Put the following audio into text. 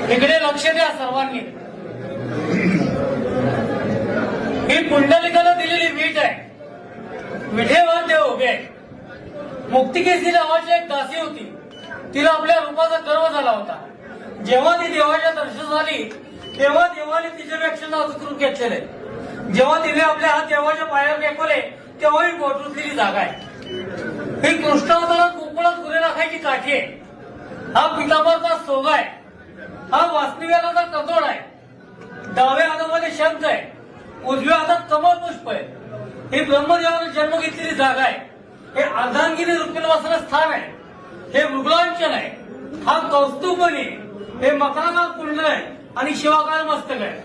इकडे लक्ष द्या सर्वांनी. ही पुंडलिकाला दिलेली वीट आहे. विठेवर देव उभे आहे. मुक्तिकेसी नावाची एक दासी होती. तिला आपल्या रूपाचा गर्व झाला होता. जेव्हा ती देवाच्या दर्शन झाली तेव्हा देवाने तिच्यापेक्षा नाजूक रूप घेतलेले. जेव्हा तिने आपले हात देवाच्या पायावर टेकवले तेव्हा ही पोटरुतलेली जागा आहे. ही कृष्णावतारात गोकुळात गुरे राखायची काठी आहे. हा पितांबरचा सोगा आहे. हा वासनिवेलाचा कतोड आहे. डाव्या हातामध्ये शंख आहे. उजव्या हातात कमल पुष्प आहे. ही ब्रह्मदेवाने जन्म घेतलेली जागा आहे. हे अर्धांगिनी रुक्मिणीवासना स्थान आहे. हे मृगलांचन आहे. हा कौस्तुभमणी आहे. हे मकराकाल कुंडल आहे आणि शिवाकाल मस्तक आहे.